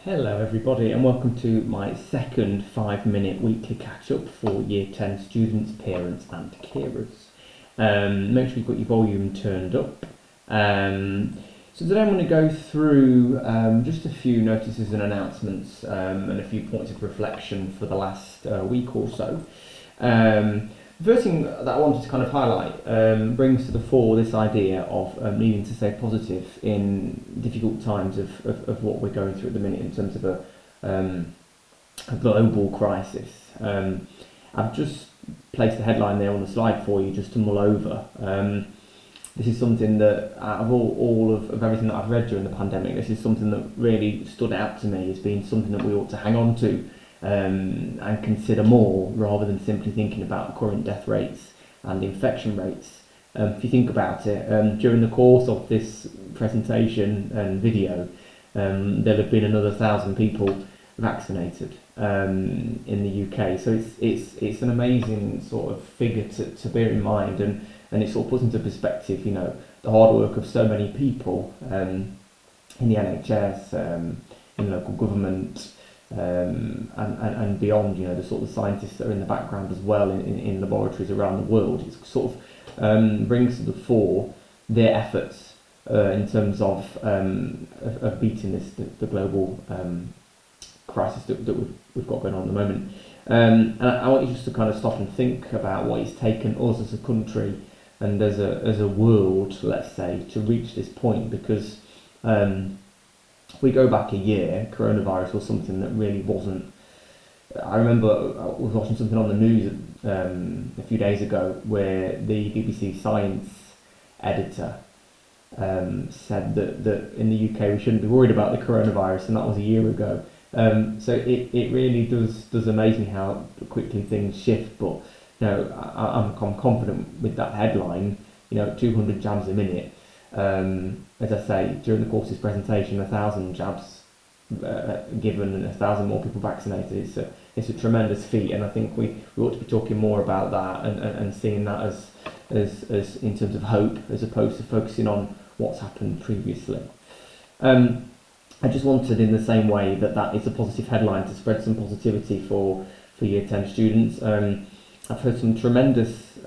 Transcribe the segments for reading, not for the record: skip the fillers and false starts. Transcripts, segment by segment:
Hello everybody and welcome to my second 5-minute weekly catch-up for Year 10 students, parents and carers. Make sure you've got your volume turned up. So today I'm going to go through just a few notices and announcements and a few points of reflection for the last week or so. The first thing that I wanted to kind of highlight brings to the fore this idea of needing to stay positive in difficult times of what we're going through at the minute in terms of a global crisis. I've just placed the headline there on the slide for you just to mull over. This is something that out of all of everything that I've read during the pandemic, this is something that really stood out to me as being something that we ought to hang on to and consider more rather than simply thinking about current death rates and infection rates. If you think about it, during the course of this presentation and video, there'll have been another 1,000 people vaccinated in the UK. So it's an amazing sort of figure to bear in mind, and it sort of puts into perspective, you know, the hard work of so many people in the NHS, in local government, and beyond, you know, the sort of scientists that are in the background as well in laboratories around the world. It sort of brings to the fore their efforts in terms of beating the global crisis that we've got going on at the moment. And I want you just to kind of stop and think about what it's taken us as a country and as a world, let's say, to reach this point, because we go back a year, coronavirus was something that really wasn't. I remember I was watching something on the news a few days ago where the BBC Science editor said that in the UK we shouldn't be worried about the coronavirus, and that was a year ago. So it really does amaze me how quickly things shift. But you know, I'm confident with that headline. You know, 200 jabs a minute. As I say, during the course of this presentation, 1,000 jabs given and 1,000 more people vaccinated. It's a tremendous feat, and I think we ought to be talking more about that and seeing that as in terms of hope, as opposed to focusing on what's happened previously. I just wanted, in the same way that is a positive headline, to spread some positivity for Year 10 students. I've heard some tremendous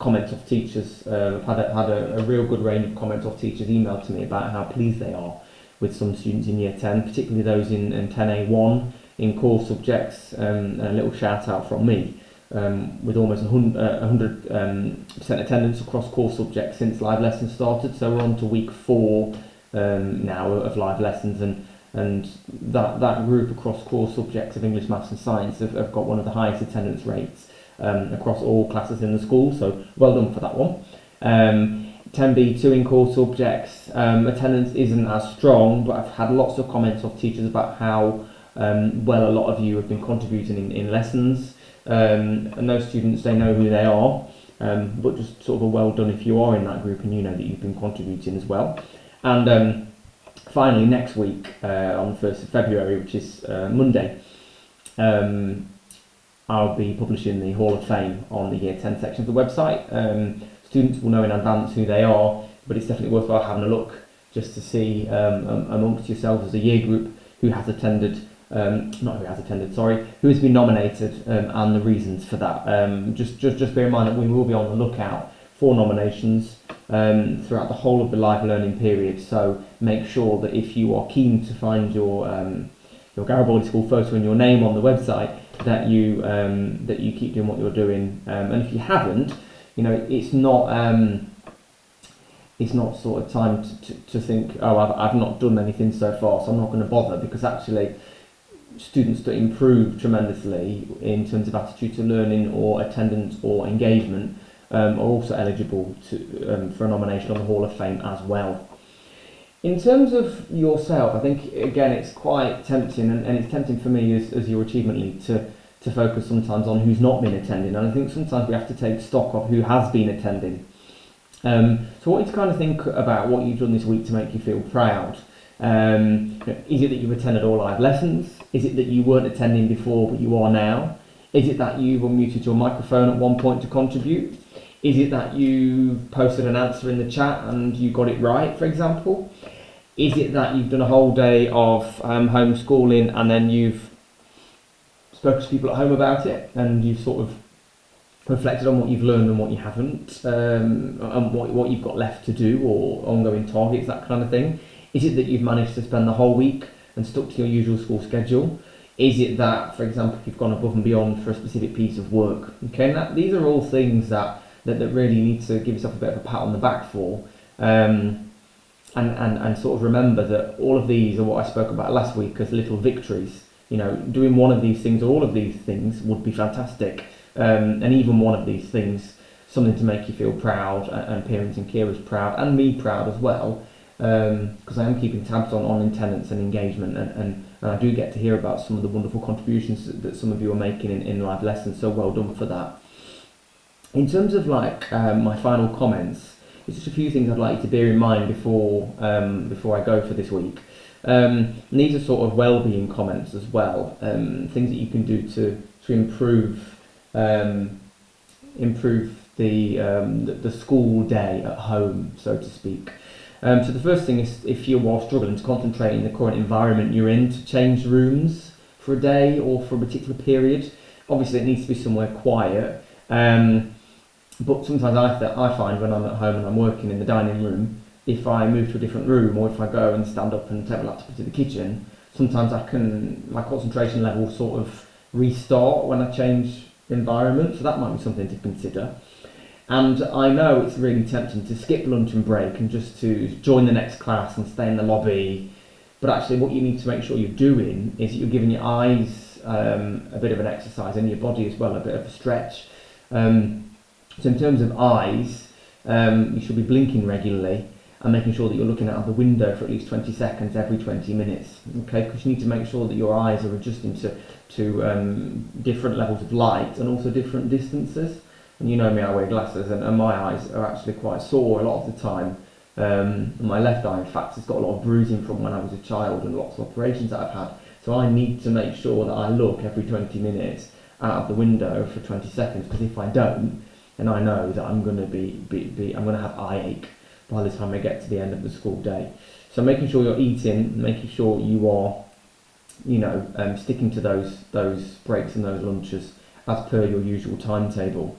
comments of teachers. I've had a real good range of comments of teachers emailed to me about how pleased they are with some students in Year 10, particularly those in 10A1 in core subjects. A little shout out from me, with almost 100% attendance across core subjects since live lessons started. So we're on to week 4 now of live lessons, and that group across core subjects of English, Maths and Science have got one of the highest attendance rates across all classes in the school, so well done for that one. 10B2 in core subjects, attendance isn't as strong, but I've had lots of comments of teachers about how well a lot of you have been contributing in lessons, and those students, they know who they are, but just sort of a well done if you are in that group and you know that you've been contributing as well. And finally, next week, on the 1st of February, which is Monday, I'll be publishing the Hall of Fame on the Year 10 section of the website. Students will know in advance who they are, but it's definitely worthwhile having a look just to see amongst yourselves as a year group who has attended, who has been nominated, and the reasons for that. Just bear in mind that we will be on the lookout for nominations throughout the whole of the live learning period, so make sure that if you are keen to find your Garibaldi School photo and your name on the website, that you keep doing what you're doing, and if you haven't, you know, it's not sort of time to think, oh, I've not done anything so far, so I'm not going to bother, because actually students that improve tremendously in terms of attitude to learning or attendance or engagement are also eligible for a nomination on the Hall of Fame as well. In terms of yourself, I think, again, it's quite tempting, and it's tempting for me as your achievement lead to focus sometimes on who's not been attending, and I think sometimes we have to take stock of who has been attending. So I want you to kind of think about what you've done this week to make you feel proud. Is it that you've attended all live lessons? Is it that you weren't attending before but you are now? Is it that you've unmuted your microphone at one point to contribute? Is it that you posted an answer in the chat and you got it right, for example? Is it that you've done a whole day of homeschooling and then you've spoken to people at home about it and you've sort of reflected on what you've learned and what you haven't, and what you've got left to do or ongoing targets, that kind of thing? Is it that you've managed to spend the whole week and stuck to your usual school schedule? Is it that, for example, you've gone above and beyond for a specific piece of work? Okay, and these are all things that really need to give yourself a bit of a pat on the back for, and sort of remember that all of these are what I spoke about last week as little victories. You know, doing one of these things or all of these things would be fantastic, and even one of these things, something to make you feel proud, and parents and carers proud, and me proud as well, because I am keeping tabs on attendance and engagement, and I do get to hear about some of the wonderful contributions that some of you are making in live lessons, so well done for that. In terms of my final comments, there's just a few things I'd like you to bear in mind before I go for this week. These are sort of well-being comments as well, things that you can do to improve the school day at home, so to speak. So the first thing is, if you are struggling to concentrate in the current environment you're in, to change rooms for a day or for a particular period. Obviously it needs to be somewhere quiet, but sometimes I find when I'm at home and I'm working in the dining room, if I move to a different room or if I go and stand up and take my laptop into the kitchen, sometimes my concentration level sort of restart when I change environment, so that might be something to consider. And I know it's really tempting to skip lunch and break and just to join the next class and stay in the lobby, but actually what you need to make sure you're doing is that you're giving your eyes a bit of an exercise and your body as well a bit of a stretch. So in terms of eyes, you should be blinking regularly and making sure that you're looking out the window for at least 20 seconds every 20 minutes, okay? Because you need to make sure that your eyes are adjusting to different levels of light and also different distances. And you know me, I wear glasses, and my eyes are actually quite sore a lot of the time. My left eye, in fact, has got a lot of bruising from when I was a child and lots of operations that I've had. So I need to make sure that I look every 20 minutes out of the window for 20 seconds, because if I don't, then I know that I'm going to I'm going to have eye ache by the time I get to the end of the school day. So making sure you're eating, making sure you are, sticking to those breaks and those lunches as per your usual timetable.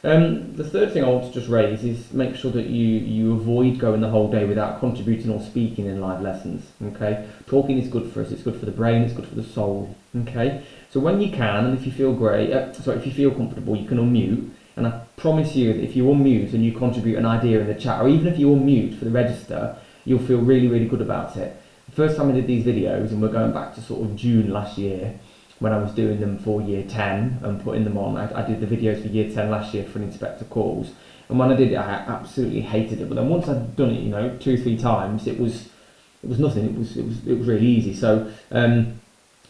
The third thing I want to just raise is make sure that you avoid going the whole day without contributing or speaking in live lessons. Okay, talking is good for us. It's good for the brain. It's good for the soul. Okay, so when you can, and if you feel if you feel comfortable, you can unmute. And I promise you that if you unmute and you contribute an idea in the chat, or even if you unmute for the register, you'll feel really, really good about it. The first time I did these videos, and we're going back to sort of June last year, when I was doing them for year 10 and putting them on. I did the videos for year 10 last year for an inspector calls, and when I did it I absolutely hated it, but then once I'd done it 2-3 times, it was nothing. It was really easy. So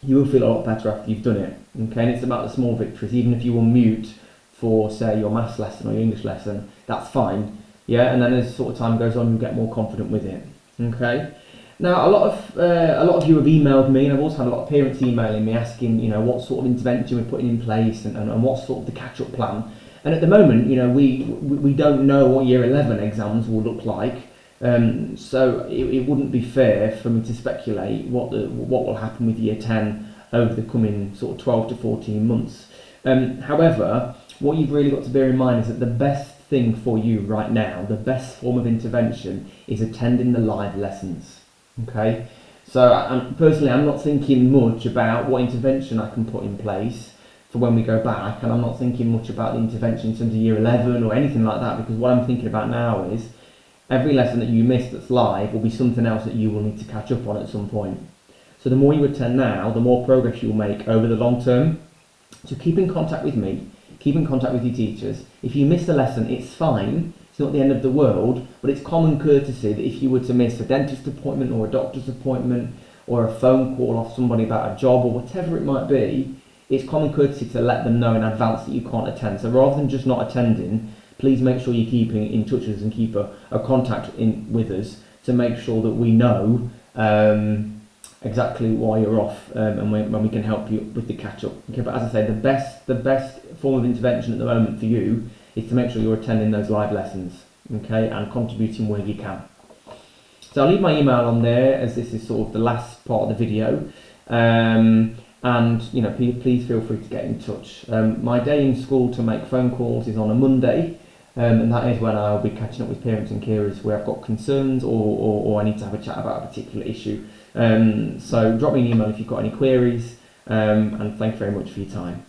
you will feel a lot better after you've done it, okay? And it's about the small victories. Even if you will mute for, say, your maths lesson or your English lesson, that's fine, yeah? And then as sort of time goes on, you get more confident with it, okay? Now, a lot of you have emailed me, and I've also had a lot of parents emailing me asking, what sort of intervention we're putting in place and what sort of the catch-up plan. And at the moment, we don't know what Year 11 exams will look like, so it wouldn't be fair for me to speculate what will happen with Year 10 over the coming sort of 12 to 14 months. However, what you've really got to bear in mind is that the best thing for you right now, the best form of intervention, is attending the live lessons. Okay, so personally I'm not thinking much about what intervention I can put in place for when we go back, and I'm not thinking much about the intervention in terms of Year 11 or anything like that, because what I'm thinking about now is every lesson that you miss that's live will be something else that you will need to catch up on at some point. So the more you attend now, the more progress you'll make over the long term. So keep in contact with me, keep in contact with your teachers. If you miss a lesson, it's fine. It's not the end of the world, but it's common courtesy that if you were to miss a dentist appointment or a doctor's appointment or a phone call off somebody about a job or whatever it might be, it's common courtesy to let them know in advance that you can't attend. So rather than just not attending, please make sure you're keeping in touch with us and keep a contact with us to make sure that we know exactly why you're off, and when we can help you with the catch-up. Okay, but as I say, the best form of intervention at the moment for you is to make sure you're attending those live lessons, okay, and contributing where you can. So I'll leave my email on there, as this is sort of the last part of the video. And you know, please feel free to get in touch. My day in school to make phone calls is on a Monday, and that is when I'll be catching up with parents and carers where I've got concerns or I need to have a chat about a particular issue. So drop me an email if you've got any queries, and thank you very much for your time.